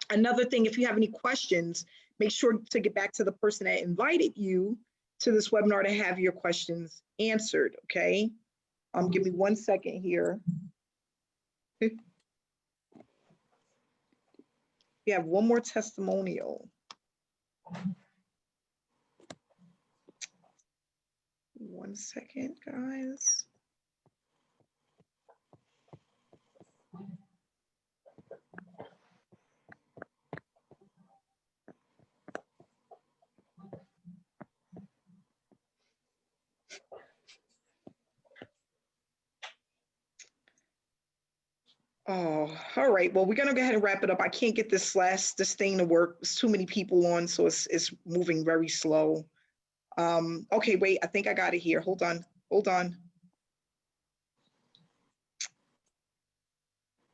Another thing, if you have any questions, make sure to get back to the person that invited you to this webinar to have your questions answered, okay? Give me 1 second here. We have one more testimonial. 1 second, guys. Oh, all right. Well, we're gonna go ahead and wrap it up. I can't get this thing to work. There's too many people on, so it's moving very slow. Okay, wait, I think I got it here. Hold on.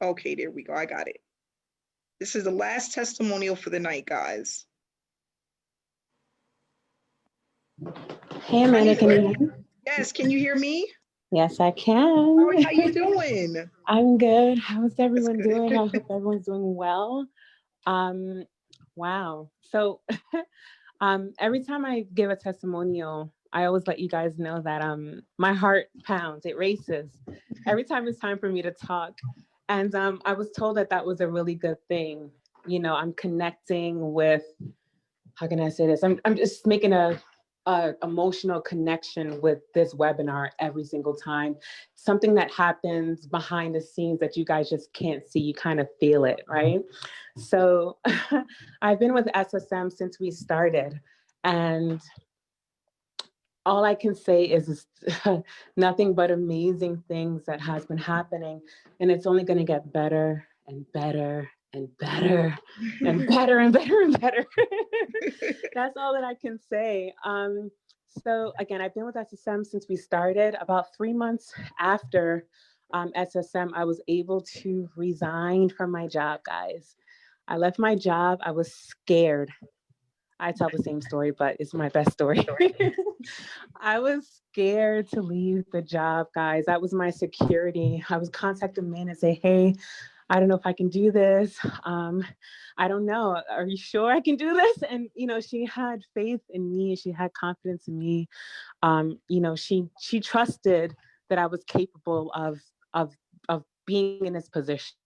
Okay, there we go. I got it. This is the last testimonial for the night, guys. Hey, Amanda, can you hear me? Yes, can you hear me? Yes, I can. How you doing? I'm good. How's everyone doing? I hope everyone's doing well. Wow. So every time I give a testimonial, I always let you guys know that my heart pounds, it races every time it's time for me to talk. And I was told that was a really good thing. You know, I'm connecting with, how can I say this? I'm just making a emotional connection with this webinar every single time. Something that happens behind the scenes that you guys just can't see, you kind of feel it, right? So I've been with SSM since we started, and all I can say is nothing but amazing things that has been happening, and it's only going to get better and better and better and better and better and better. That's all that I can say. So again, I've been with SSM since we started. About 3 months after SSM, I was able to resign from my job, guys. I left my job. I was scared. I tell the same story, but it's my best story. I was scared to leave the job, guys. That was my security. I was contacting men and say, hey, I don't know if I can do this. I don't know. Are you sure I can do this? And, you know, she had faith in me. She had confidence in me. You know, she trusted that I was capable of being in this position,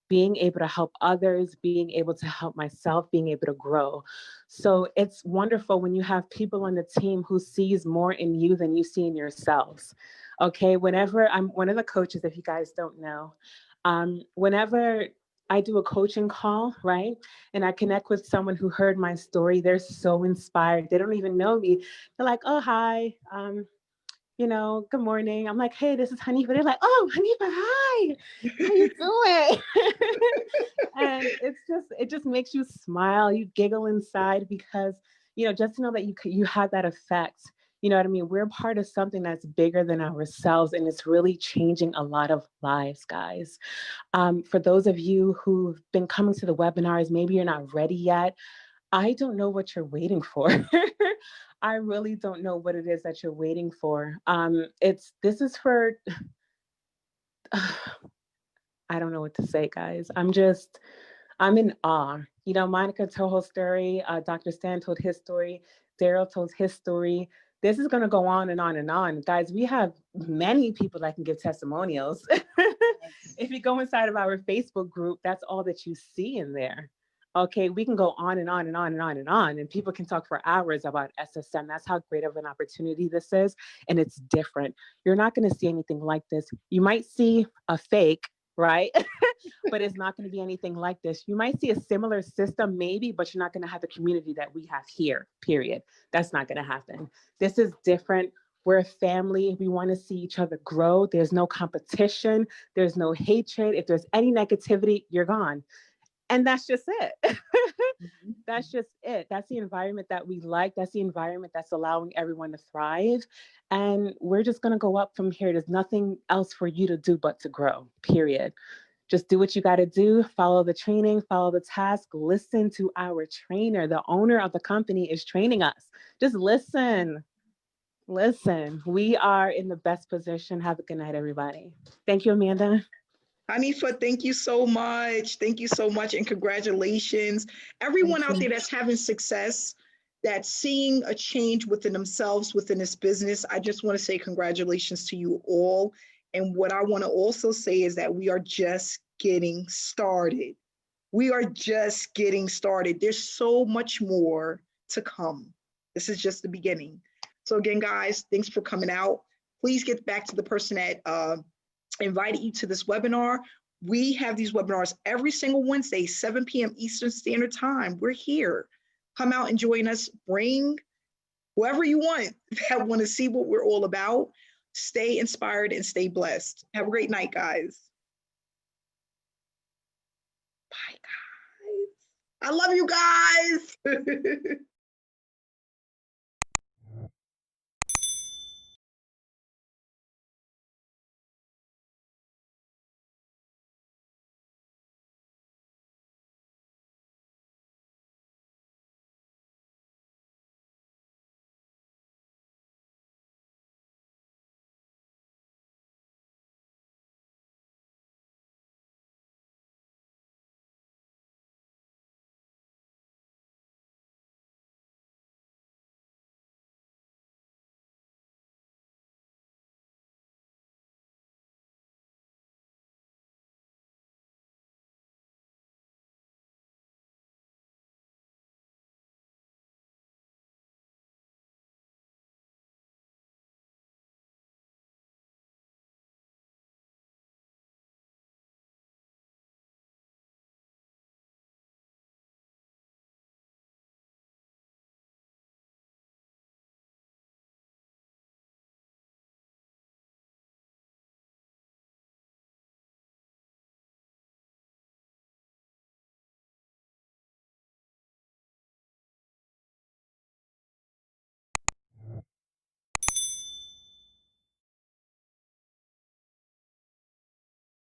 being able to help others, being able to help myself, being able to grow. So it's wonderful when you have people on the team who sees more in you than you see in yourselves. Okay, whenever I'm one of the coaches, if you guys don't know, whenever I do a coaching call, right? And I connect with someone who heard my story, they're so inspired. They don't even know me. They're like, oh, hi. You know, good morning. I'm like, hey, this is Hanifa. They're like, oh, Hanifa, hi. How you doing? And it just makes you smile. You giggle inside because, you know, just to know that you had that effect, You know what I mean? We're part of something that's bigger than ourselves, and it's really changing a lot of lives, guys. For those of you who've been coming to the webinars, maybe you're not ready yet. I don't know what you're waiting for. I really don't know what it is that you're waiting for. This is for, I don't know what to say, guys. I'm in awe. You know, Monica told her story, Dr. Stan told his story, Daryl told his story. This is going to go on and on and on. Guys, we have many people that can give testimonials. If you go inside of our Facebook group, that's all that you see in there. Okay, we can go on and on and on and on and on, and people can talk for hours about SSM. That's how great of an opportunity this is, and it's different. You're not going to see anything like this. You might see a fake, right? But it's not going to be anything like this. You might see a similar system maybe, but you're not going to have the community that we have here, period. That's not going to happen. This is different. We're a family. We want to see each other grow. There's no competition. There's no hatred. If there's any negativity, you're gone. And that's just it. That's just it. That's the environment that we like. That's the environment that's allowing everyone to thrive. And we're just going to go up from here. There's nothing else for you to do but to grow, period. Just do what you got to do. Follow the training, follow the task, listen to our trainer. The owner of the company is training us. Just listen. Listen, we are in the best position. Have a good night, everybody. Thank you, Amanda. Hanifa, thank you so much. Thank you so much, and congratulations. Everyone out there that's having success, that's seeing a change within themselves, within this business, I just want to say congratulations to you all. And what I want to also say is that we are just getting started. We are just getting started. There's so much more to come. This is just the beginning. So again, guys, thanks for coming out. Please get back to the person that invited you to this webinar. We have these webinars every single Wednesday, 7 p.m. Eastern Standard Time. We're here. Come out and join us. Bring whoever you want that want to see what we're all about. Stay inspired and stay blessed. Have a great night, guys. Bye, guys. I love you guys.